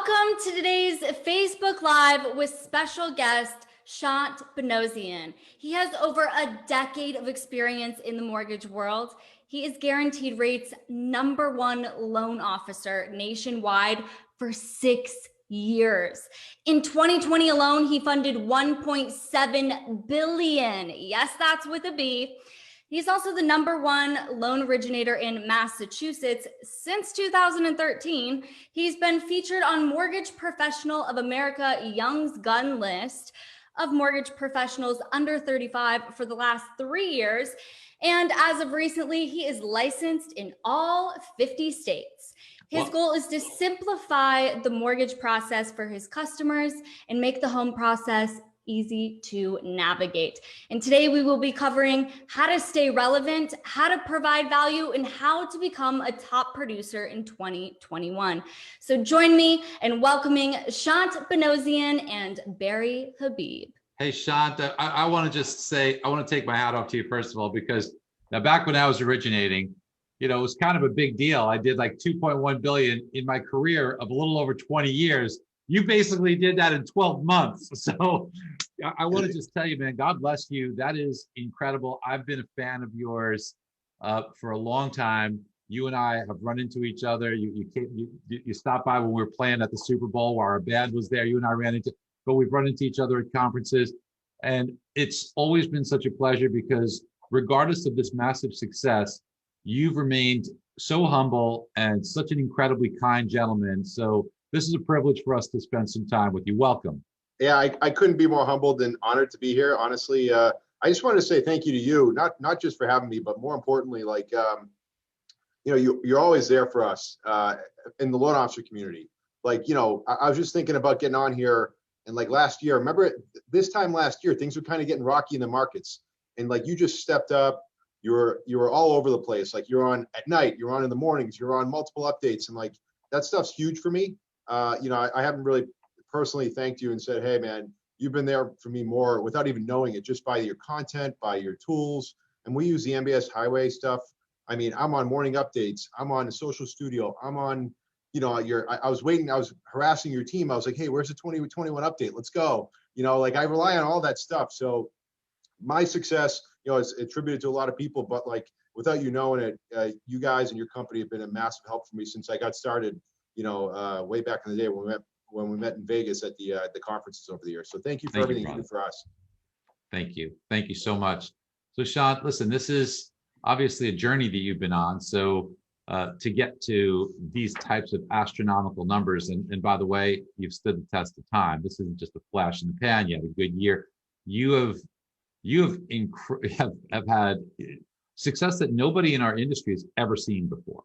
Welcome to today's Facebook Live with special guest, Shant Banosian. He has over a decade of experience in the mortgage world. He is Guaranteed Rate's #1 loan officer nationwide for 6 years. In 2020 alone, he funded $1.7 billion. Yes, that's with a B. He's also the #1 loan originator in Massachusetts since 2013. He's been featured on Mortgage Professional of America Young's Gun list of mortgage professionals under 35 for the last 3 years. And as of recently, he is licensed in all 50 states. His goal is to simplify the mortgage process for his customers and make the home process easy to navigate. And today we will be covering how to stay relevant, how to provide value, and how to become a top producer in 2021. So join me in welcoming Shant Banosian and Barry Habib. Hey, Shant, I want to just say, I want to take my hat off to you, first of all, because now back when I was originating, it was kind of a big deal. I did like 2.1 billion in my career of a little over 20 years. You basically did that in 12 months. So I want to just tell you, man, God bless you. That is incredible. I've been a fan of yours for a long time. You and I have run into each other. You stopped by when we were playing at the Super Bowl where our band was there. You and I ran into, but we've run into each other at conferences. And it's always been such a pleasure because regardless of this massive success, you've remained so humble and such an incredibly kind gentleman. So this is a privilege for us to spend some time with you. Welcome. Yeah, I couldn't be more humbled and honored to be here. Honestly, I just wanted to say thank you to you, not just for having me, but more importantly, like, you're always there for us in the loan officer community. Like, I was just thinking about getting on here, and like last year, remember this time last year, things were kind of getting rocky in the markets, and like you just stepped up. You were all over the place. Like you're on at night, you're on in the mornings, you're on multiple updates, and like that stuff's huge for me. I haven't really personally thanked you and said, hey man, you've been there for me more without even knowing it, just by your content, by your tools. And we use the MBS highway stuff. I mean, I'm on morning updates, I'm on the social studio, I'm on, I was harassing your team. I was like, hey, where's the 2021 update? Let's go. Like I rely on all that stuff. So my success, is attributed to a lot of people, but like without you knowing it, you guys and your company have been a massive help for me since I got started, way back in the day when we met in Vegas at the conferences over the years. So thank you for everything you do for us. Thank you. Thank you so much. So Shant, listen, this is obviously a journey that you've been on. So to get to these types of astronomical numbers, and by the way, you've stood the test of time. This isn't just a flash in the pan. You had a good year. You have had success that nobody in our industry has ever seen before.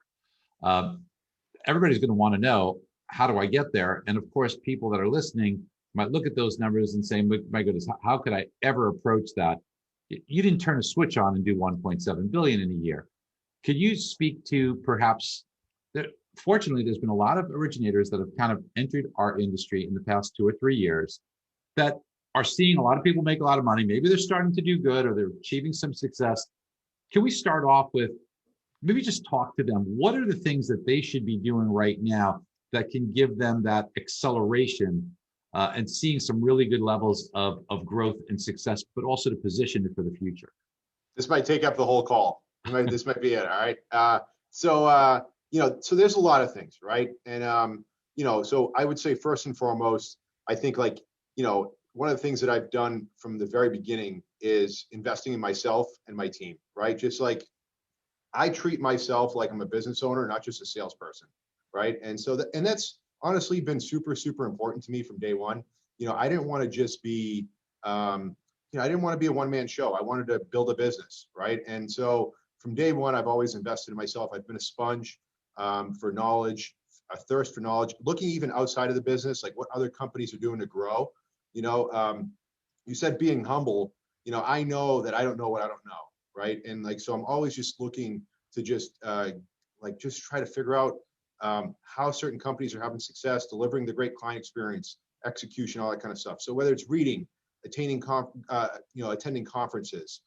Everybody's going to want to know, how do I get there? And of course, people that are listening might look at those numbers and say, my goodness, how could I ever approach that? You didn't turn a switch on and do 1.7 billion in a year. Could you speak to perhaps that? Fortunately, there's been a lot of originators that have kind of entered our industry in the past 2 or 3 years that are seeing a lot of people make a lot of money. Maybe they're starting to do good or they're achieving some success. Can we start off with maybe just talk to them? What are the things that they should be doing right now that can give them that acceleration and seeing some really good levels of growth and success, but also to position it for the future? This might take up the whole call. This might be it. All right. So there's a lot of things, right? And, so I would say first and foremost, I think like, one of the things that I've done from the very beginning is investing in myself and my team, right? Just like I treat myself like I'm a business owner, not just a salesperson, right? And so that's honestly been super, super important to me from day one. I didn't want to just be, I didn't want to be a one-man show. I wanted to build a business, right? And so from day one, I've always invested in myself. I've been a sponge for knowledge, a thirst for knowledge, looking even outside of the business, like what other companies are doing to grow. You said being humble. I know that I don't know what I don't know, right? And like, so I'm always just looking to just try to figure out how certain companies are having success, delivering the great client experience, execution, all that kind of stuff. So whether it's reading, attending conferences,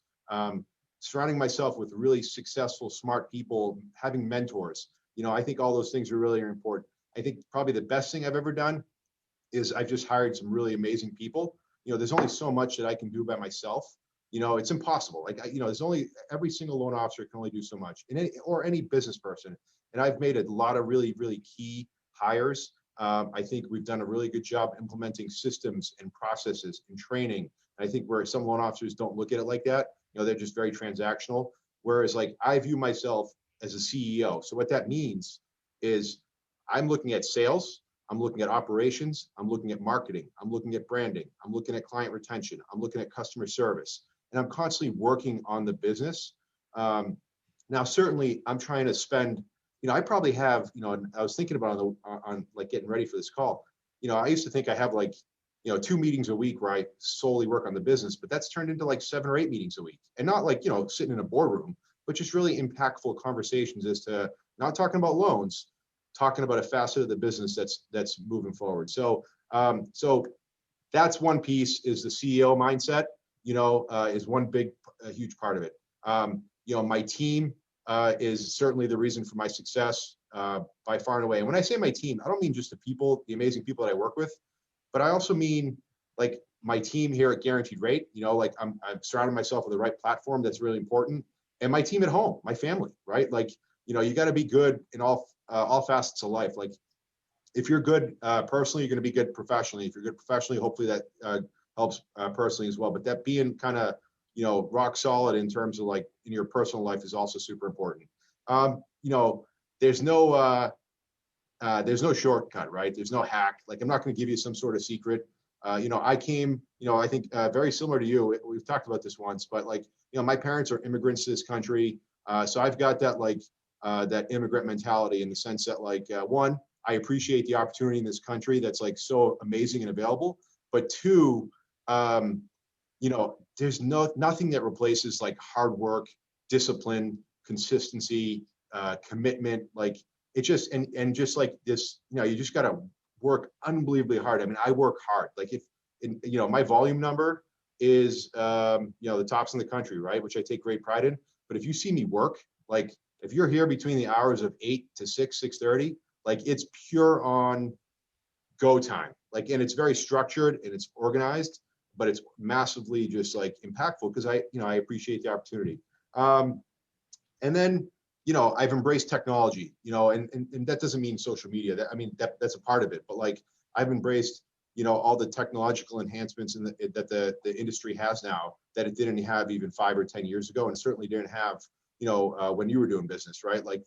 surrounding myself with really successful, smart people, having mentors, I think all those things are really important. I think probably the best thing I've ever done is I've just hired some really amazing people. There's only so much that I can do by myself. It's impossible. Like, there's only, every single loan officer can only do so much, and any business person. And I've made a lot of really, really key hires. I think we've done a really good job implementing systems and processes and training. I think where some loan officers don't look at it like that, they're just very transactional. Whereas, like, I view myself as a CEO. So what that means is I'm looking at sales, I'm looking at operations, I'm looking at marketing, I'm looking at branding, I'm looking at client retention, I'm looking at customer service, and I'm constantly working on the business. Now, certainly, I'm trying to spend, I probably have, and I was thinking about on like getting ready for this call. I used to think I have like, 2 meetings a week where I solely work on the business, but that's turned into like 7 or 8 meetings a week, and not like, sitting in a boardroom, but just really impactful conversations as to not talking about loans, talking about a facet of the business that's moving forward. So that's one piece, is the CEO mindset, is one big, huge part of it. My team is certainly the reason for my success by far and away. And when I say my team, I don't mean just the amazing people that I work with, but I also mean like my team here at Guaranteed Rate. Like I've surrounded myself with the right platform. That's really important. And my team at home, my family, right? Like, you got to be good in all facets of life. Like, if you're good personally, you're going to be good professionally. If you're good professionally, hopefully that helps personally as well. But that being kind of, rock solid in terms of like in your personal life is also super important. There's no shortcut, right? There's no hack. Like, I'm not going to give you some sort of secret. I came, I think very similar to you. We've talked about this once, but like, my parents are immigrants to this country. So I've got that, like, that immigrant mentality, in the sense that, like, one, I appreciate the opportunity in this country that's like so amazing and available. But two, there's nothing that replaces like hard work, discipline, consistency, commitment. Like, it just, and just like this, you just got to work unbelievably hard. I mean, I work hard. Like, if, my volume number is, the tops in the country, right? Which I take great pride in. But if you see me work, like, if you're here between the hours of 8 to 6:30, like, it's pure on go time. Like, and it's very structured and it's organized, but it's massively just like impactful because I appreciate the opportunity. And then, I've embraced technology, and that doesn't mean social media. That's a part of it, but like, I've embraced, all the technological enhancements that the industry has now that it didn't have even 5 or 10 years ago, and certainly didn't have, when you were doing business, right? Like,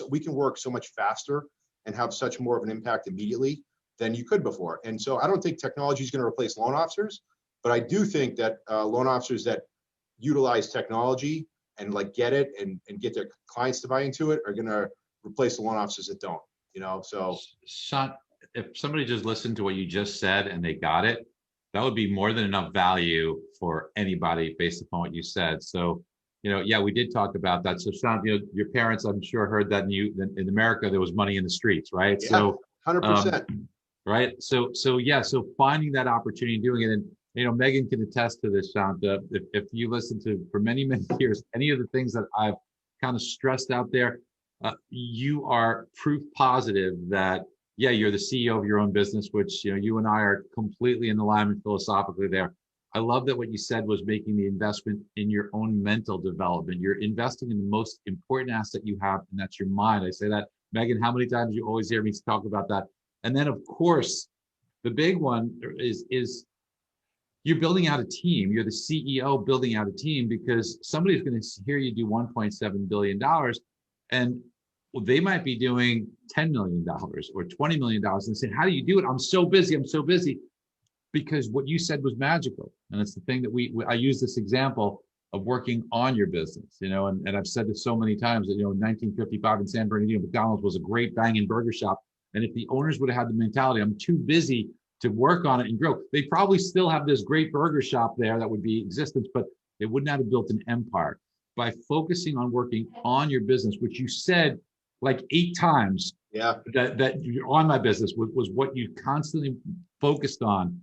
we can work so much faster and have such more of an impact immediately than you could before. And so I don't think technology is going to replace loan officers, but I do think that loan officers that utilize technology and like get it and get their clients to buy into it are going to replace the loan officers that don't, so. Shant, if somebody just listened to what you just said and they got it, that would be more than enough value for anybody based upon what you said. So, yeah, we did talk about that. So, Shant, your parents, I'm sure, heard that in America, there was money in the streets, right? Yeah, so 100%. Right. So yeah. So finding that opportunity, doing it, and Megan can attest to this, Shant. If you listen to for many years, any of the things that I've kind of stressed out there, you are proof positive that you're the CEO of your own business, which you and I are completely in alignment philosophically there. I love that what you said was making the investment in your own mental development. You're investing in the most important asset you have, and that's your mind. I say that, Megan, how many times you always hear me talk about that? And then, of course, the big one is you're building out a team. You're the CEO building out a team, because somebody's going to hear you do $1.7 billion, and they might be doing $10 million or $20 million and say, how do you do it? I'm so busy. Because what you said was magical. And it's the thing that I use this example of working on your business, and I've said this so many times that, in 1955 in San Bernardino, McDonald's was a great banging burger shop. And if the owners would have had the mentality, I'm too busy to work on it and grow, they probably still have this great burger shop there that would be existence, but they would not have built an empire. By focusing on working on your business, which you said like 8 times, that you're on my business was what you constantly focused on.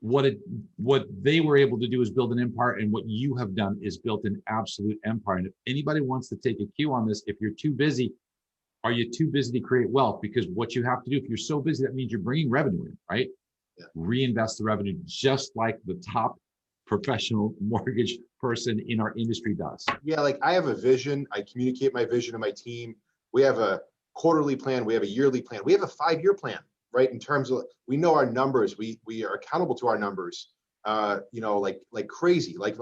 What they were able to do is build an empire, and what you have done is built an absolute empire. And if anybody wants to take a cue on this, if you're too busy, are you too busy to create wealth? Because what you have to do, if you're so busy, that means you're bringing revenue in, right? Yeah. Reinvest the revenue just like the top professional mortgage person in our industry does. Yeah, like I have a vision. I communicate my vision to my team. We have a quarterly plan. We have a yearly plan. We have a 5-year plan, right? In terms of, we know our numbers. We are accountable to our numbers. Like crazy. Like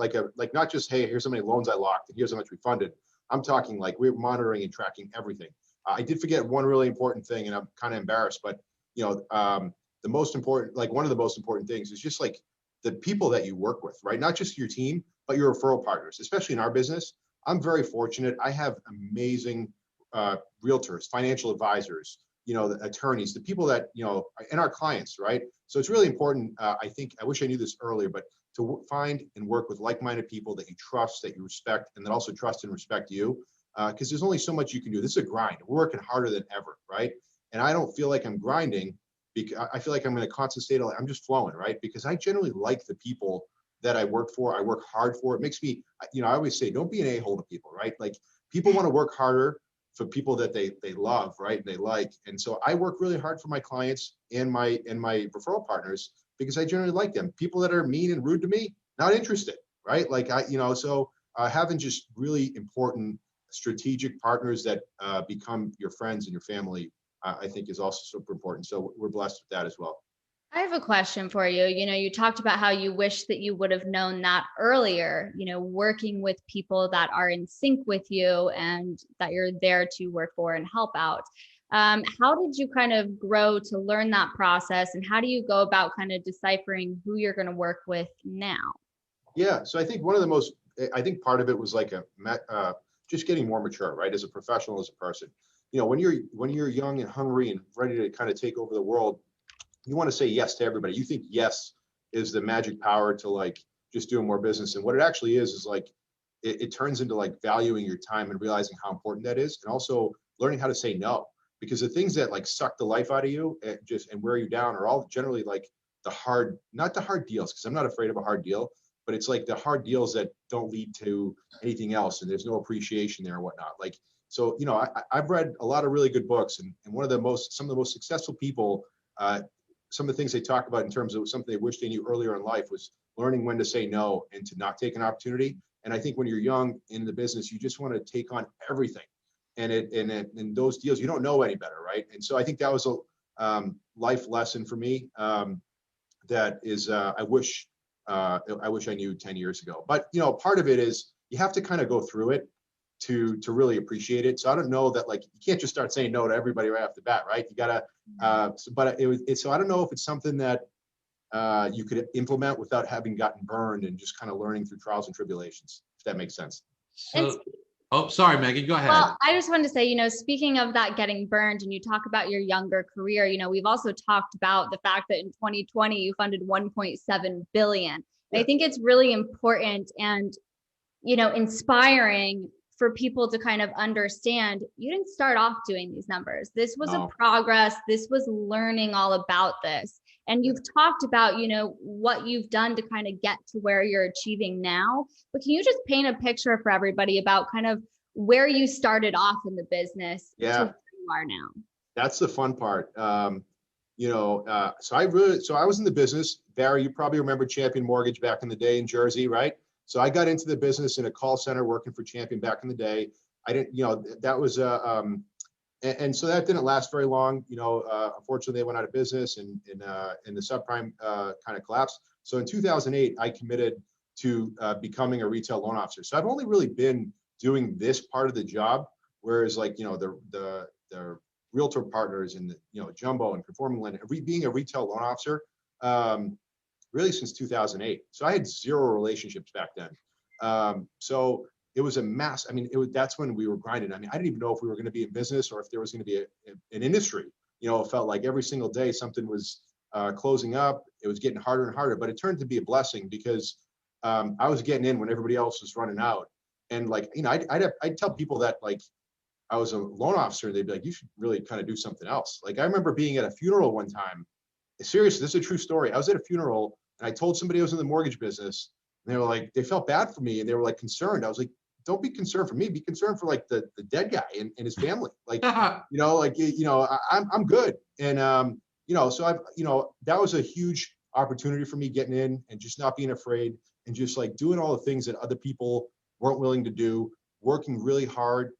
not just, hey, here's how many loans I locked and here's how much we funded. I'm talking like we're monitoring and tracking everything. I did forget one really important thing, and I'm kind of embarrassed, but the most important, like one of the most important things is just like the people that you work with, right? Not just your team, but your referral partners, especially in our business. I'm very fortunate. I have amazing realtors, financial advisors, the attorneys, the people that, and our clients, right? So it's really important. I think, I wish I knew this earlier, but to find and work with like-minded people that you trust, that you respect, and that also trust and respect you, because there's only so much you can do. This is a grind. We're working harder than ever, right? And I don't feel like I'm grinding, because I feel like I'm in a constant state of, I'm just flowing, right? Because I generally like the people that I work for. I work hard for. It makes me, I always say, don't be an a-hole to people, right? Like people want to work harder for people that they love, right? And they like. And so I work really hard for my clients and my referral partners because I generally like them. People that are mean and rude to me, not interested, right? Like having just really important strategic partners that become your friends and your family, I think is also super important. So we're blessed with that as well. I have a question for you. You talked about how you wish that you would have known that earlier, working with people that are in sync with you and that you're there to work for and help out. How did you kind of grow to learn that process, and how do you go about kind of deciphering who you're going to work with now? Yeah, so I think part of it was like just getting more mature, right? As a professional, as a person, when you're young and hungry and ready to kind of take over the world, you want to say yes to everybody. You think yes is the magic power to like just doing more business. And what it actually is like, it turns into like valuing your time and realizing how important that is. And also learning how to say no, because the things that like suck the life out of you and wear you down are all generally like not the hard deals, because I'm not afraid of a hard deal, but it's like the hard deals that don't lead to anything else. And there's no appreciation there and whatnot. Like, so, I've read a lot of really good books, and some of the most successful people, some of the things they talk about in terms of something they wish they knew earlier in life was learning when to say no and to not take an opportunity. And I think when you're young in the business, you just want to take on everything. And in those deals, you don't know any better, right? And so I think that was a life lesson for me that is I wish I knew 10 years ago. But part of it is you have to kind of go through it to really appreciate it. So I don't know that, like, you can't just start saying no to everybody right off the bat, right? You gotta so I don't know if it's something that you could implement without having gotten burned and just kind of learning through trials and tribulations, if that makes sense. So, sorry, Megan, go ahead. Well, I just wanted to say, speaking of that getting burned, and you talk about your younger career, we've also talked about the fact that in 2020 you funded 1.7 billion. Yeah. I think it's really important and inspiring for people to kind of understand you didn't start off doing these numbers. This was a progress. This was learning all about this. And you've talked about, what you've done to kind of get to where you're achieving now. But can you just paint a picture for everybody about kind of where you started off in the business to where you are now? That's the fun part. So I was in the business. Barry, you probably remember Champion Mortgage back in the day in Jersey, right? So I got into the business in a call center working for Champion back in the day. I didn't, that was, and so that didn't last very long. Unfortunately, they went out of business and the subprime kind of collapsed. So in 2008, I committed to becoming a retail loan officer. So I've only really been doing this part of the job, whereas like, the realtor partners and jumbo and conforming lending, being a retail loan officer, really since 2008. So I had zero relationships back then. So it was a mass. I mean, that's when we were grinding. I mean, I didn't even know if we were going to be in business or if there was going to be an industry. It felt like every single day something was closing up. It was getting harder and harder, but it turned to be a blessing because I was getting in when everybody else was running out. And like, I'd tell people that like I was a loan officer. They'd be like, you should really kind of do something else. Like I remember being at a funeral one time. Seriously, this is a true story. I was at a funeral and I told somebody I was in the mortgage business, and they were like, they felt bad for me and they were like concerned. I was like, don't be concerned for me, be concerned for like the dead guy and his family. Like, I'm good. And, so that was a huge opportunity for me getting in and just not being afraid and just like doing all the things that other people weren't willing to do, working really hard,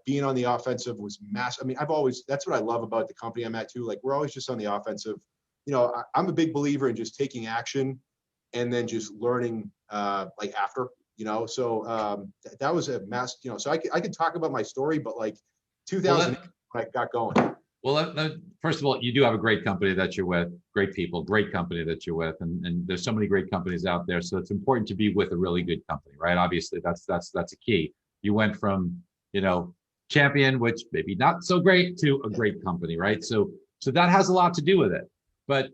being on the offensive was massive. I mean, that's what I love about the company I'm at too. Like we're always just on the offensive. I'm a big believer in just taking action and then just learning like after, so that was a mass, so I could talk about my story, but like 2000, when I got going. Well, first of all, you do have a great company that you're with, great people, great company that you're with, and there's so many great companies out there. So it's important to be with a really good company, right? Obviously, that's a key. You went from, champion, which maybe not so great, to a great company, right? So that has a lot to do with it. But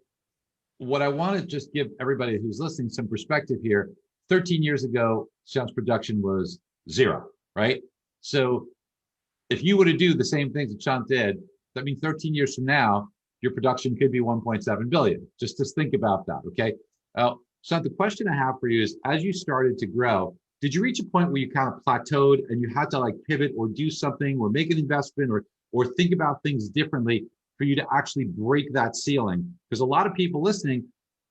what I want to just give everybody who's listening some perspective here. 13 years ago, Shant's production was 0, right? So if you were to do the same things that Shant did, that means 13 years from now, your production could be 1.7 billion. Just think about that, okay? Shant, the question I have for you is, as you started to grow, did you reach a point where you kind of plateaued and you had to like pivot or do something or make an investment or think about things differently for you to actually break that ceiling? Because a lot of people listening,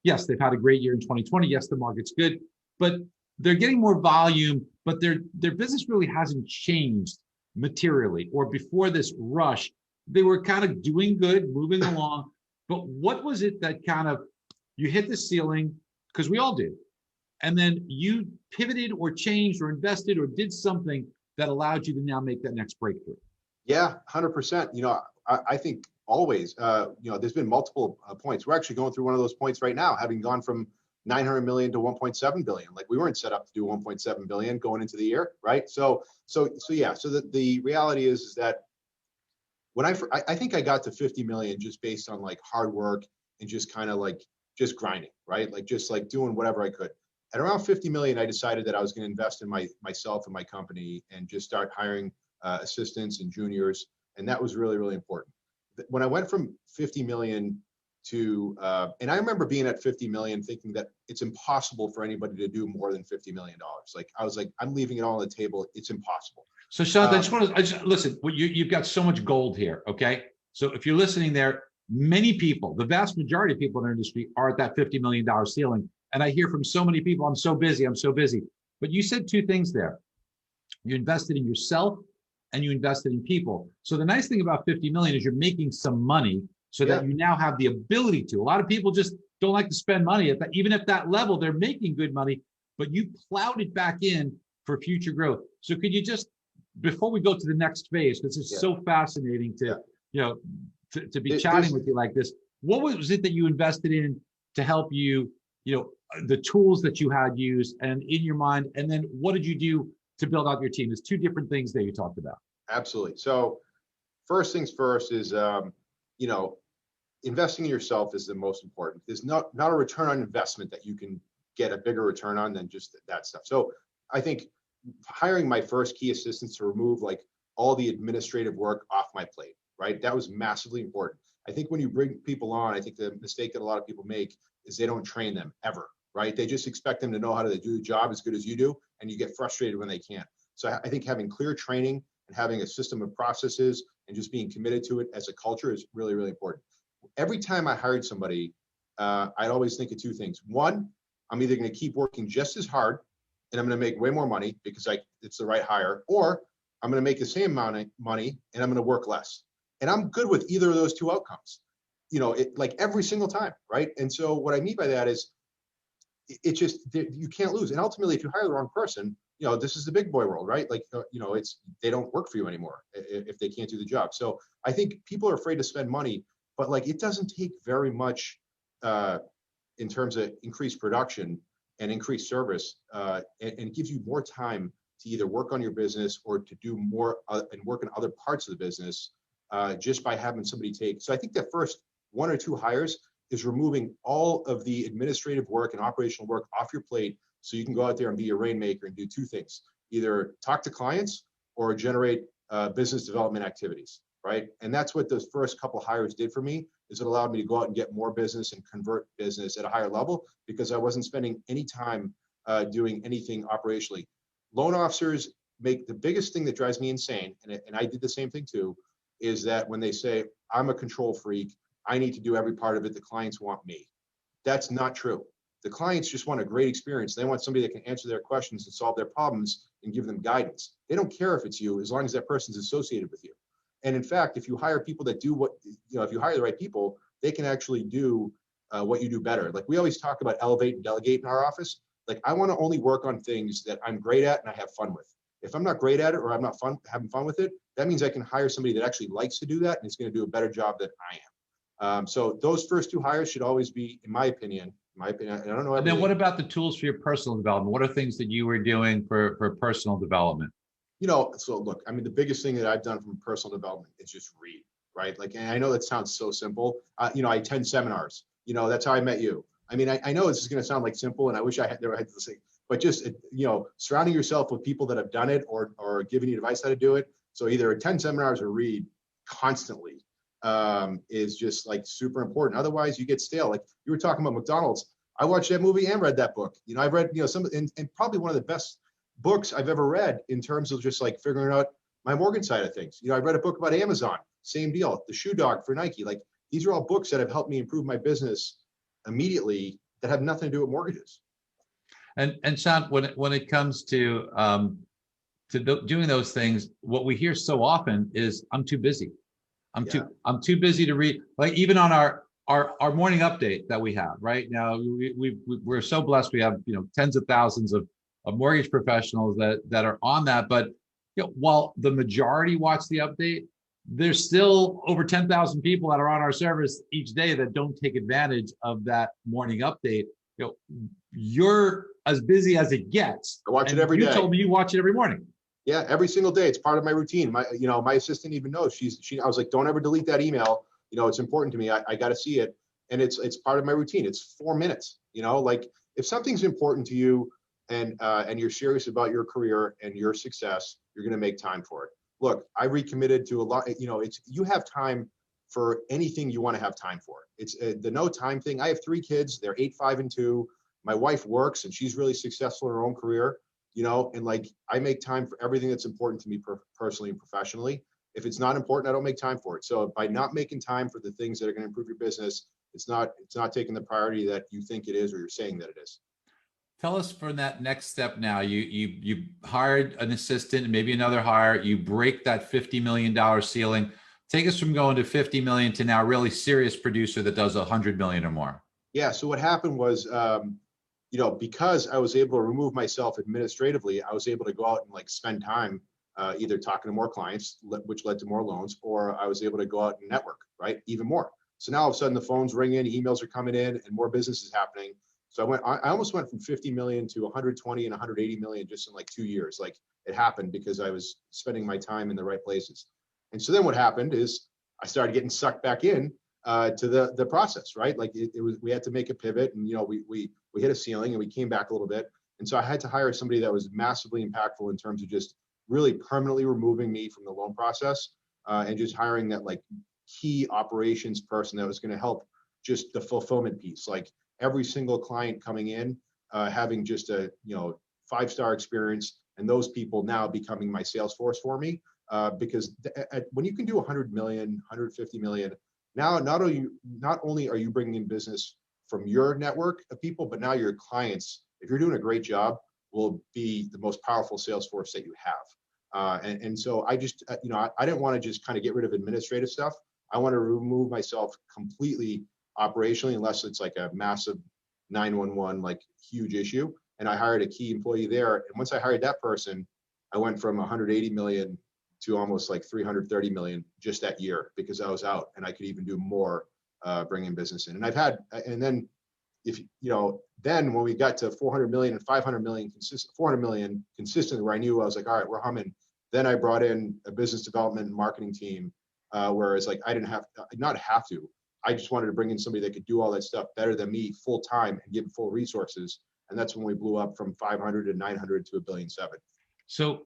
yes, they've had a great year in 2020. Yes, the market's good, but they're getting more volume, but their business really hasn't changed materially. Or before this rush, they were kind of doing good, moving along. But what was it that kind of, you hit the ceiling, because we all do, and then you pivoted or changed or invested or did something that allowed you to now make that next breakthrough? Yeah, 100%. I think always, there's been multiple points. We're actually going through one of those points right now, having gone from 900 million to 1.7 billion. Like we weren't set up to do 1.7 billion going into the year, right? So the reality is that when I think I got to 50 million just based on like hard work and just kind of like just grinding, right? Like just like doing whatever I could. At around 50 million, I decided that I was going to invest in myself and my company and just start hiring assistants and juniors. And that was really, really important. When I went from 50 million to, and I remember being at 50 million thinking that it's impossible for anybody to do more than $50 million. Like I was like, I'm leaving it all on the table. It's impossible. So Shant, I just listen, you've got so much gold here, okay? So if you're listening there, many people, the vast majority of people in our industry are at that $50 million ceiling. And I hear from so many people, I'm so busy. But you said two things there. You invested in yourself and you invested in people. So the nice thing about 50 million is you're making some money so that you now have the ability to. A lot of people just don't like to spend money at that, even at that level, they're making good money, but you plowed it back in for future growth. So could you just, before we go to the next phase, because it's so fascinating to, to be chatting with you like this, what was it that you invested in to help you, the tools that you had used and in your mind, and then what did you do to build out your team? There's two different things that you talked about. Absolutely. So first things first is, investing in yourself is the most important. There's not a return on investment that you can get a bigger return on than just that stuff. So I think hiring my first key assistants to remove like all the administrative work off my plate, right? That was massively important. I think when you bring people on, I think the mistake that a lot of people make is they don't train them ever, right? They just expect them to know how to do the job as good as you do, and you get frustrated when they can't. So I think having clear training and having a system of processes and just being committed to it as a culture is really, really important. Every time I hired somebody, I'd always think of two things. One, I'm either going to keep working just as hard and I'm going to make way more money because it's the right hire, or I'm going to make the same amount of money and I'm going to work less. And I'm good with either of those two outcomes, like every single time, right? And so what I mean by that is it's just, you can't lose. And ultimately, if you hire the wrong person, this is the big boy world, right? Like, they don't work for you anymore if they can't do the job. So I think people are afraid to spend money, but like, it doesn't take very much in terms of increased production and increased service, and it gives you more time to either work on your business or to do more and work in other parts of the business just by having somebody take. So I think the first 1 or 2 hires is removing all of the administrative work and operational work off your plate so you can go out there and be a rainmaker and do two things: either talk to clients or generate business development activities, right? And that's what those first couple hires did for me, is it allowed me to go out and get more business and convert business at a higher level because I wasn't spending any time doing anything operationally. loan officers make the biggest thing that drives me insane, and I did the same thing too, is that when they say, I'm a control freak, I need to do every part of it, the clients want me. That's not true. The clients just want a great experience. They want somebody that can answer their questions and solve their problems and give them guidance. They don't care if it's you, as long as that person's associated with you. And in fact, if you hire people that do what, if you hire the right people, they can actually do what you do better. Like we always talk about elevate and delegate in our office. Like I want to only work on things that I'm great at and I have fun with. If I'm not great at it or I'm not having fun with it, that means I can hire somebody that actually likes to do that and is going to do a better job than I am. So those first two hires should always be, in my opinion, I don't know. And then what about the tools for your personal development? What are things that you were doing for personal development? So look, I mean, the biggest thing that I've done from personal development is just read, right? Like, and I know that sounds so simple. I attend seminars. That's how I met you. I mean, I know this is going to sound like simple, and I wish I had never had to say, but just surrounding yourself with people that have done it or giving you advice how to do it. So either attend seminars or read constantly is just like super important. Otherwise, you get stale. Like you were talking about McDonald's. I watched that movie and read that book. I've read some and probably one of the best books I've ever read in terms of just like figuring out my mortgage side of things. I read a book about Amazon, same deal. The Shoe Dog for Nike. Like these are all books that have helped me improve my business immediately that have nothing to do with mortgages. And Shant, when it comes to doing those things, what we hear so often is I'm too busy. I'm too busy to read. Like even on our morning update that we have right now, we're so blessed. We have tens of thousands of mortgage professionals that are on that. But while the majority watch the update, there's still over 10,000 people that are on our service each day that don't take advantage of that morning update. You're as busy as it gets. I watch it every day. You told me you watch it every morning. Yeah, every single day. It's part of my routine. My assistant even knows. I was like, don't ever delete that email. It's important to me. I got to see it, and it's part of my routine. It's 4 minutes. Like if something's important to you, and you're serious about your career and your success, you're going to make time for it. Look, I recommitted to a lot. You have time for anything you want to have time for. It's the no time thing. I have 3 kids. They're 8, 5, and 2. My wife works and she's really successful in her own career. And like I make time for everything that's important to me personally and professionally. If it's not important, I don't make time for it. So by not making time for the things that are going to improve your business, it's not taking the priority that you think it is or you're saying that it is. Tell us for that next step now. You hired an assistant and maybe another hire. You break that $50 million ceiling. Take us from going to 50 million to now really serious producer that does 100 million or more. Yeah. So what happened was, because I was able to remove myself administratively, I was able to go out and like spend time either talking to more clients, which led to more loans, or I was able to go out and network, right? Even more. So now all of a sudden the phone's ringing, emails are coming in, and more business is happening. So I almost went from 50 million to 120 and 180 million just in like 2 years. Like it happened because I was spending my time in the right places. And so then what happened is I started getting sucked back in to the process, right? Like we had to make a pivot, and we hit a ceiling and we came back a little bit. And so I had to hire somebody that was massively impactful in terms of just really permanently removing me from the loan process and just hiring that like key operations person that was going to help just the fulfillment piece. Like every single client coming in, having just a 5-star experience, and those people now becoming my sales force for me. Because when you can do 100 million, 150 million, now not only are you bringing in business from your network of people, but now your clients, if you're doing a great job, will be the most powerful sales force that you have. And so I just, I didn't want to just kind of get rid of administrative stuff. I want to remove myself completely operationally, unless it's like a massive 911, like huge issue. And I hired a key employee there. And once I hired that person, I went from 180 million to almost like 330 million just that year, because I was out and I could even do more bringing business in. And then then when we got to 400 million and 500 million, 400 million consistently, where I knew I was like, all right, we're humming. Then I brought in a business development and marketing team, whereas like I didn't not have to. I just wanted to bring in somebody that could do all that stuff better than me full time and give full resources. And that's when we blew up from 500 to 900 to $1.7 billion. So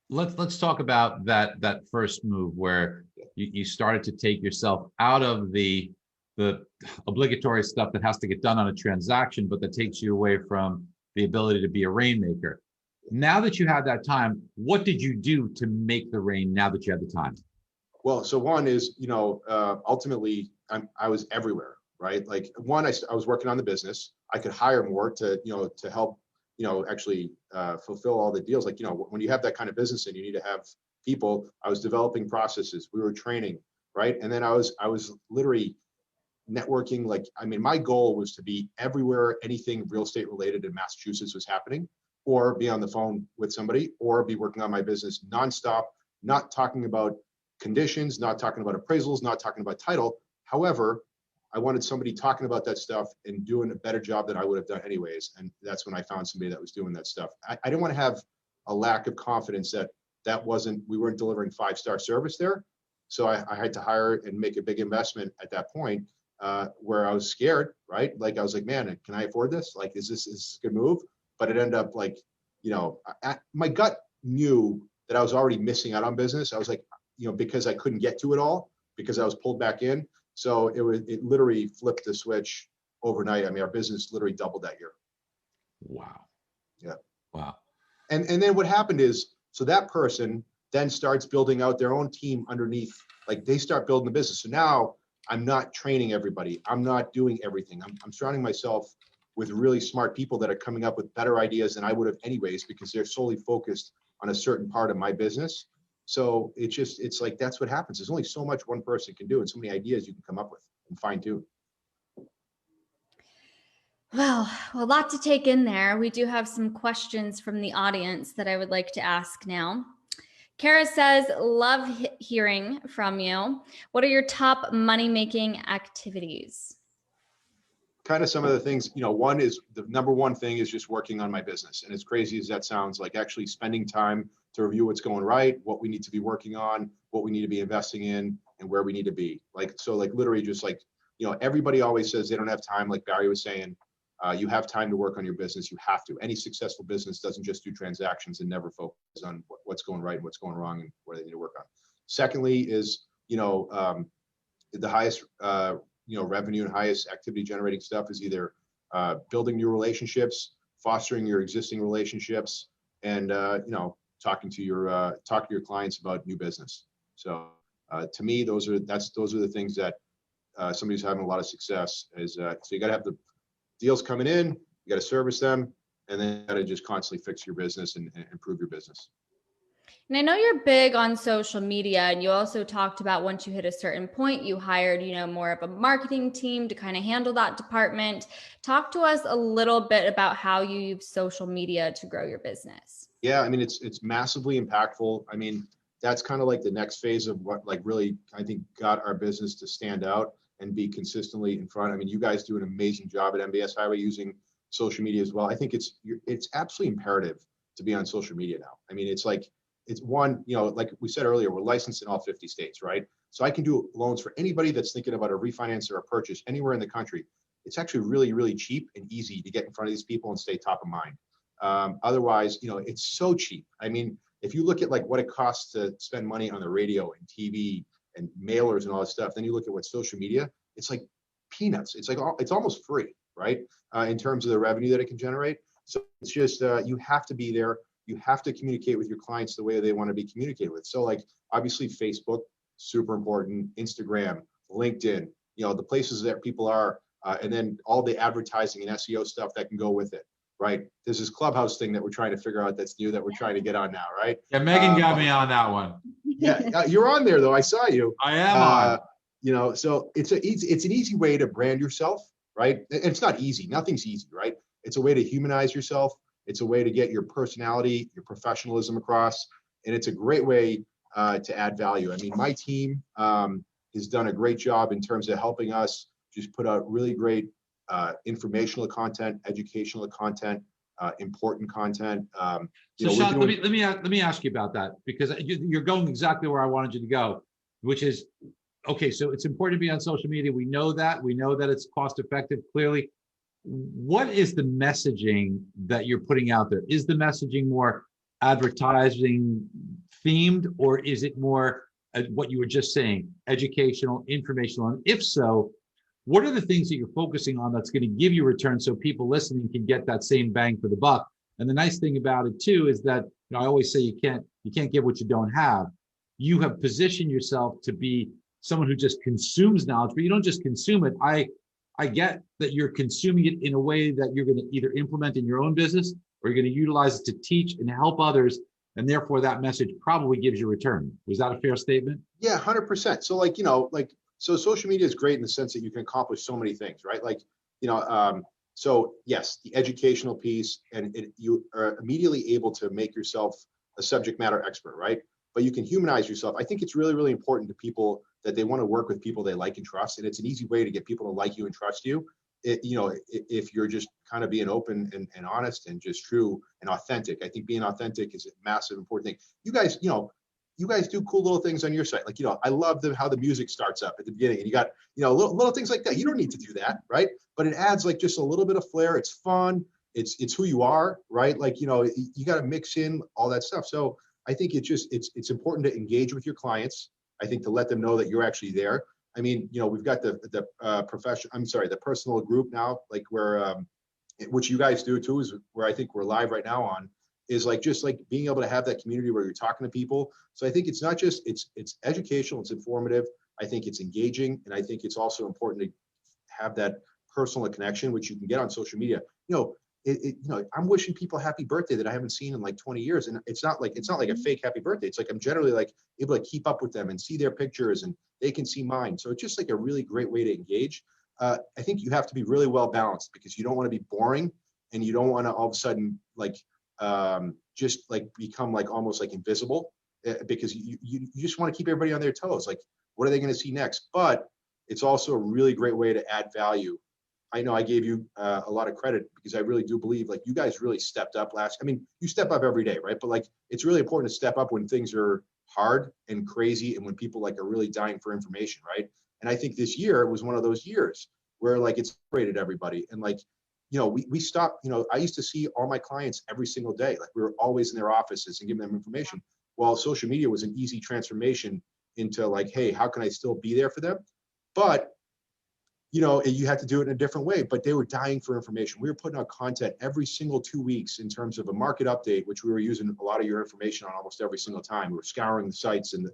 let's talk about that first move where you started to take yourself out of the obligatory stuff that has to get done on a transaction, but that takes you away from the ability to be a rainmaker. Now that you have that time, what did you do to make the rain now that you had the time? Well, so one is, ultimately I was everywhere, right? Like one, I was working on the business. I could hire more to, to help, actually fulfill all the deals. Like, when you have that kind of business and you need to have people, I was developing processes, we were training, right? And then I was literally networking. Like, I mean, my goal was to be everywhere anything real estate related in Massachusetts was happening, or be on the phone with somebody, or be working on my business nonstop, not talking about conditions, not talking about appraisals, not talking about title. However, I wanted somebody talking about that stuff and doing a better job than I would have done anyways. And that's when I found somebody that was doing that stuff. I didn't want to have a lack of confidence that we weren't delivering 5-star service there. So I had to hire and make a big investment at that point, where I was scared, right? Like, I was like, man, can I afford this? Like, is this a good move? But it ended up like, my gut knew that I was already missing out on business. I was like, because I couldn't get to it all, because I was pulled back in. So it literally flipped the switch overnight. I mean, our business literally doubled that year. Wow. Yeah. Wow. And then what happened is, so that person then starts building out their own team underneath, like they start building the business. So now I'm not training everybody. I'm not doing everything. I'm surrounding myself with really smart people that are coming up with better ideas than I would have anyways, because they're solely focused on a certain part of my business. So it's like, that's what happens. There's only so much one person can do and so many ideas you can come up with and fine tune. Well, a lot to take in there. We do have some questions from the audience that I would like to ask now. Kara says, love hearing from you. What are your top money-making activities? Kind of some of the things, one is, the number one thing is just working on my business. And as crazy as that sounds, like actually spending time to review what's going right, what we need to be working on, what we need to be investing in, and where we need to be. Like, so like literally just like, everybody always says they don't have time. Like Barry was saying, you have time to work on your business. You have to. Any successful business doesn't just do transactions and never focus on what's going right and what's going wrong and where they need to work on. Secondly is, the highest, revenue and highest activity generating stuff is either building new relationships, fostering your existing relationships, and talking to your clients about new business. So to me, those are the things that somebody who's having a lot of success is. So you got to have the deals coming in, you got to service them, and then you got to just constantly fix your business and improve your business. And I know you're big on social media, and you also talked about once you hit a certain point, you hired, more of a marketing team to kind of handle that department. Talk to us a little bit about how you use social media to grow your business. Yeah, I mean, it's massively impactful. I mean, that's kind of like the next phase of what like really, I think, got our business to stand out and be consistently in front. I mean, you guys do an amazing job at MBS Highway using social media as well. I think it's absolutely imperative to be on social media now. I mean, it's one, like we said earlier, we're licensed in all 50 states, right? So I can do loans for anybody that's thinking about a refinance or a purchase anywhere in the country. It's actually really, really cheap and easy to get in front of these people and stay top of mind. Otherwise, it's so cheap. I mean, if you look at like what it costs to spend money on the radio and TV and mailers and all that stuff, then you look at what social media, it's like peanuts. It's like, it's almost free, right? In terms of the revenue that it can generate. So it's just, you have to be there. You have to communicate with your clients the way they want to be communicated with. So like, obviously Facebook, super important, Instagram, LinkedIn, the places that people are, and then all the advertising and SEO stuff that can go with it, right? There's this Clubhouse thing that we're trying to figure out that's new that we're trying to get on now, right? Yeah, Megan got me on that one. Yeah, you're on there though. I saw you. I am on. So it's an easy way to brand yourself, right? And it's not easy. Nothing's easy, right? It's a way to humanize yourself. It's a way to get your personality, your professionalism across, and it's a great way to add value. I mean, my team has done a great job in terms of helping us just put out really great informational content, educational content, important content. So Shant, let me ask you about that, because you're going exactly where I wanted you to go, which is, okay, so it's important to be on social media. We know that it's cost effective, clearly. What is the messaging that you're putting out there? Is the messaging more advertising themed, or is it more what you were just saying, educational, informational? And if so, what are the things that you're focusing on that's going to give you return so people listening can get that same bang for the buck And the nice thing about it too is that, I always say you can't give what you don't have. You have positioned yourself to be someone who just consumes knowledge, but you don't just consume it. I get that you're consuming it in a way that you're going to either implement in your own business or you're going to utilize it to teach and help others. And therefore that message probably gives you return. Was that a fair statement? Yeah, 100%. So so social media is great in the sense that you can accomplish so many things, right? So yes, the educational piece, and you are immediately able to make yourself a subject matter expert, right? But you can humanize yourself. I think it's really, really important to people that they want to work with people they like and trust. And it's an easy way to get people to like you and trust you. If you're just kind of being open and honest and just true and authentic. I think being authentic is a massive important thing. You guys do cool little things on your site. I love how the music starts up at the beginning, and you got, little things like that. You don't need to do that, right? But it adds just a little bit of flair. It's fun. It's who you are, right? You got to mix in all that stuff. So I think it's important to engage with your clients. I think to let them know that you're actually there. I mean, we've got the personal group now, where which you guys do too, is where I think we're live right now on, is just being able to have that community where you're talking to people. So I think it's not just, it's educational, it's informative. I think it's engaging. And I think it's also important to have that personal connection, which you can get on social media. I'm wishing people happy birthday that I haven't seen in 20 years. And it's not like a fake happy birthday. It's I'm generally able to keep up with them and see their pictures, and they can see mine. So it's just a really great way to engage. I think you have to be really well balanced, because you don't want to be boring, and you don't want to all of a sudden just become almost invisible, because you just want to keep everybody on their toes. What are they going to see next? But it's also a really great way to add value. I know I gave you a lot of credit, because I really do believe you guys really stepped up you step up every day, right? But it's really important to step up when things are hard and crazy, and when people are really dying for information, right? And I think this year was one of those years where it's separated everybody. And we stopped, I used to see all my clients every single day. We were always in their offices and giving them information. While social media was an easy transformation into hey, how can I still be there for them? But you had to do it in a different way, but they were dying for information. We were putting out content every single 2 weeks in terms of a market update, which we were using a lot of your information on almost every single time. We were scouring the sites and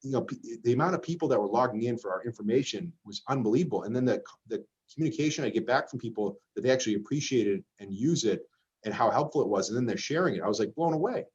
the amount of people that were logging in for our information was unbelievable. And then the communication I get back from people that they actually appreciated and use it, and how helpful it was, and then they're sharing it, I was blown away.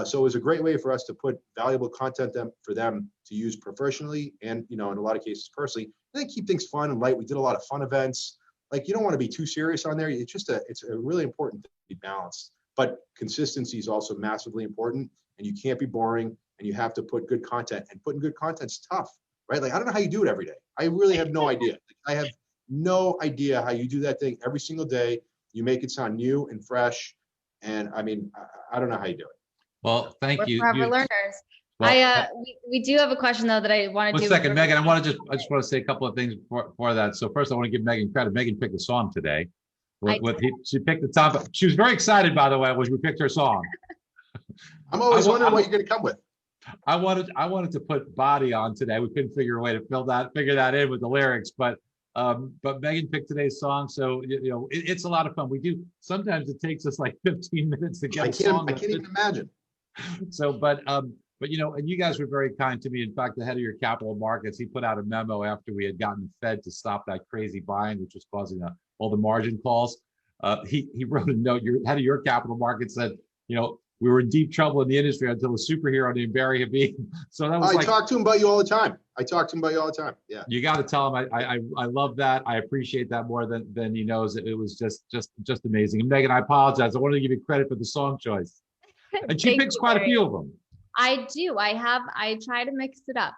So it was a great way for us to put valuable content for them to use professionally, and in a lot of cases personally, and then keep things fun and light. We did a lot of fun events. You don't want to be too serious on there. It's a really important thing to be balanced. But consistency is also massively important, and you can't be boring, and you have to put good content, and putting good content's tough, right? I don't know how you do it every day. I really have no idea. I have no idea how you do that thing every single day. You make it sound new and fresh. And I mean, I don't know how you do it. Well, thank you. Forever learners. Well, we do have a question though that I want to do. 1 second, Megan. I just want to say a couple of things for that. So first, I want to give Megan credit. Megan picked the song today. She picked the top. She was very excited, by the way, when we picked her song. I'm always wondering what you're going to come with. I wanted to put Body on today. We couldn't figure a way to figure that in with the lyrics, but Megan picked today's song, so it's a lot of fun. Sometimes it takes us 15 minutes to get a song. I can't even imagine. So, but and you guys were very kind to me. In fact, the head of your capital markets, he put out a memo after we had gotten the Fed to stop that crazy buying, which was causing all the margin calls. He wrote a note. Your head of your capital markets said, we were in deep trouble in the industry until a superhero named Barry Habib. So that was I talk to him about you all the time. Yeah. You got to tell him I love that. I appreciate that more than he knows. It was just amazing. And Megan, I apologize. I wanted to give you credit for the song choice. And she picks quite a few of them. I do. I try to mix it up.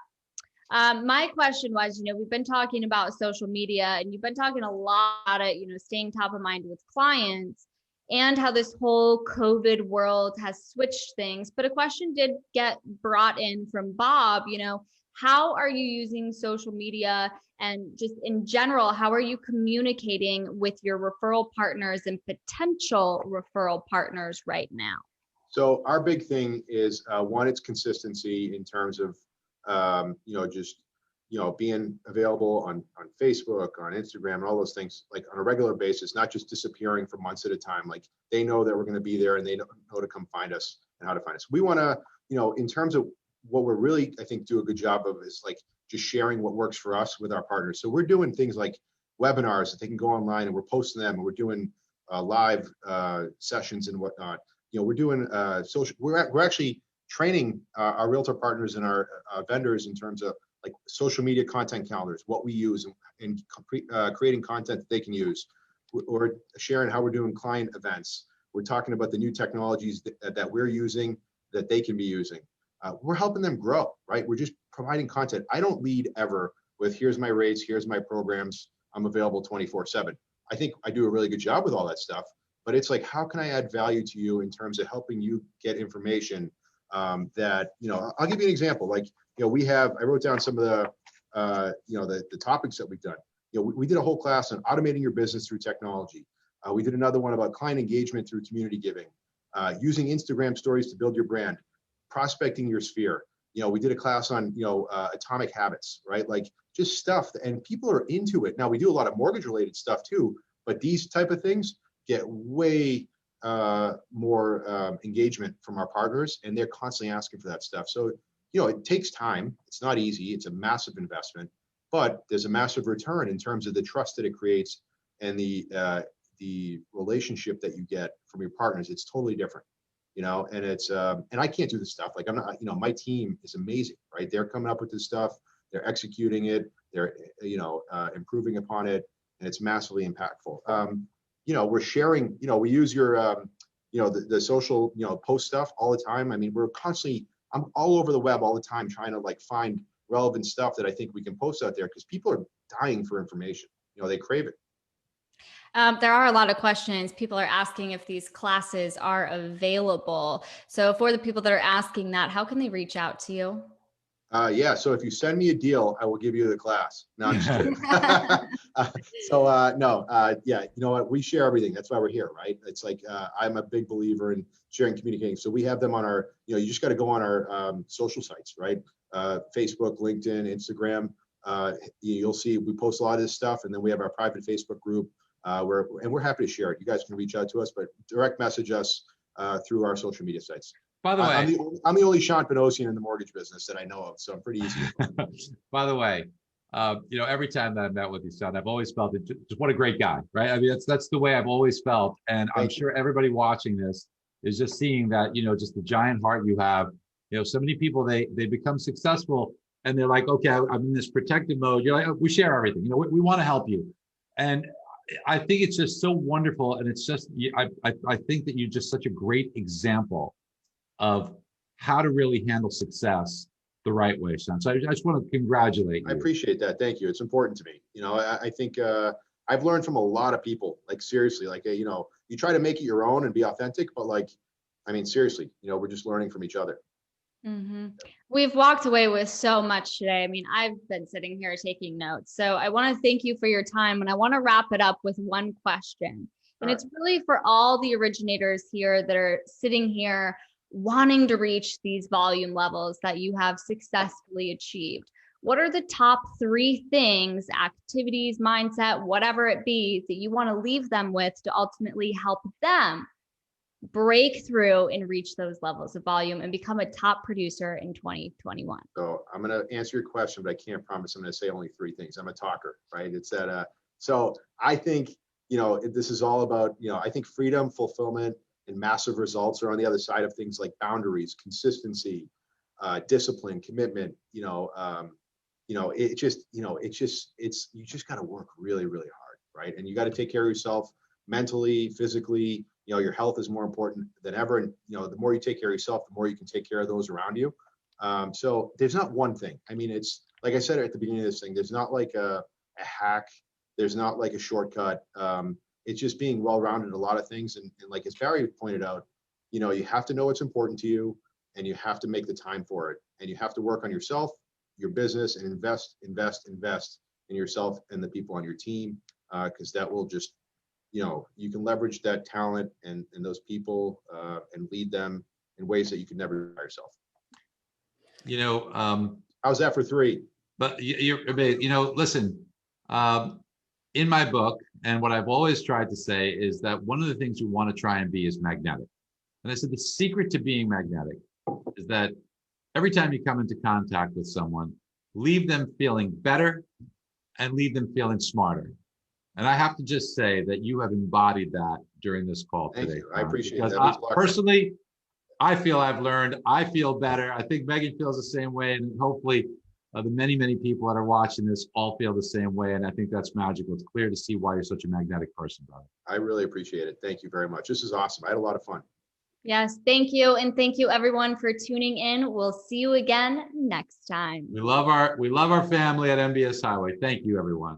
My question was, we've been talking about social media, and you've been talking a lot about it, staying top of mind with clients, and how this whole COVID world has switched things. But a question did get brought in from Bob, how are you using social media, and just in general, how are you communicating with your referral partners and potential referral partners right now? So our big thing is one, it's consistency in terms of, just being available on Facebook, on Instagram, and all those things, like on a regular basis, not just disappearing for months at a time. Like they know that we're going to be there and they know to come find us and how to find us. We want to, in terms of what we're really, I think, do a good job of is like just sharing what works for us with our partners. So we're doing things like webinars that they can go online and we're posting them, and we're doing live sessions and whatnot. We're doing social. We're actually training our realtor partners and our vendors in terms of like social media content calendars, what we use, and creating content that they can use. We're sharing how we're doing client events. We're talking about the new technologies that we're using that they can be using. We're helping them grow, right? We're just providing content. I don't lead ever with here's my rates, here's my programs, I'm available 24/7. I think I do a really good job with all that stuff, but it's like, how can I add value to you in terms of helping you get information that, I'll give you an example. Like, I wrote down some of the, the topics that we've done. We did a whole class on automating your business through technology. We did another one about client engagement through community giving, using Instagram stories to build your brand, prospecting your sphere. We did a class on, atomic habits, right? Like just stuff, and people are into it. Now we do a lot of mortgage related stuff too, but these type of things get way more engagement from our partners, and they're constantly asking for that stuff. So, it takes time. It's not easy. It's a massive investment, but there's a massive return in terms of the trust that it creates and the relationship that you get from your partners. It's totally different, and it's and I can't do this stuff. Like I'm not, my team is amazing, right? They're coming up with this stuff. They're executing it. They're, improving upon it, and it's massively impactful. We're sharing, we use your, the social, post stuff all the time. I mean, I'm all over the web all the time trying to like find relevant stuff that I think we can post out there, because people are dying for information. They crave it. There are a lot of questions. People are asking if these classes are available. So for the people that are asking that, how can they reach out to you? Yeah, so if you send me a deal, I will give you the class. No, I'm just kidding. Yeah, you know what? We share everything. That's why we're here, right? It's like, I'm a big believer in sharing, communicating. So we have them on our, you just got to go on our social sites, right? Facebook, LinkedIn, Instagram. You'll see we post a lot of this stuff, and then we have our private Facebook group we're happy to share it. You guys can reach out to us, but direct message us through our social media sites. By the way, I'm the only Shant Banosian in the mortgage business that I know of, so I'm pretty easy. By the way, every time that I've met with you, Shant, I've always felt it, just what a great guy, right? I mean, that's the way I've always felt, and I'm sure everybody watching this is just seeing that, just the giant heart you have. So many people they become successful, and they're like, okay, I'm in this protective mode. You're like, oh, we share everything. We want to help you, and I think it's just so wonderful, and it's just I think that you're just such a great example of how to really handle success the right way, Shant. So I just want to congratulate you. I appreciate that. Thank you. It's important to me. I think I've learned from a lot of people. Like seriously, like you try to make it your own and be authentic, but like, I mean, seriously, we're just learning from each other. Mm-hmm. We've walked away with so much today. I mean, I've been sitting here taking notes. So I want to thank you for your time. And I want to wrap it up with one question. And it's really for all the originators here that are sitting here wanting to reach these volume levels that you have successfully achieved. What are the top 3 things, activities, mindset, whatever it be, that you want to leave them with to ultimately help them break through and reach those levels of volume and become a top producer in 2021? So I'm going to answer your question, but I can't promise I'm going to say only 3 things. I'm a talker, right? It's that, so I think, this is all about, I think freedom, fulfillment, and massive results are on the other side of things like boundaries, consistency, discipline, commitment. You just got to work really, really hard, right? And you got to take care of yourself mentally, physically. Your health is more important than ever. And, the more you take care of yourself, the more you can take care of those around you. So there's not one thing. I mean, it's like I said at the beginning of this thing, there's not like a hack. There's not like a shortcut. It's just being well-rounded in a lot of things. And like as Barry pointed out, you have to know what's important to you, and you have to make the time for it. And you have to work on yourself, your business, and invest in yourself and the people on your team, because that will just, you can leverage that talent and those people and lead them in ways that you could never do by yourself. How's that for 3? But you're amazing. Listen, in my book, and what I've always tried to say is that one of the things you want to try and be is magnetic. And I said the secret to being magnetic is that every time you come into contact with someone, leave them feeling better and leave them feeling smarter. And I have to just say that you have embodied that during this call today. Thank you. I appreciate because that. Personally, I feel I've learned. I feel better. I think Megan feels the same way, and hopefully the many, many people that are watching this all feel the same way. And I think that's magical. It's clear to see why you're such a magnetic person, brother. I really appreciate it. Thank you very much. This is awesome. I had a lot of fun. Yes, thank you. And thank you everyone for tuning in. We'll see you again next time. We love our family at MBS Highway. Thank you, everyone.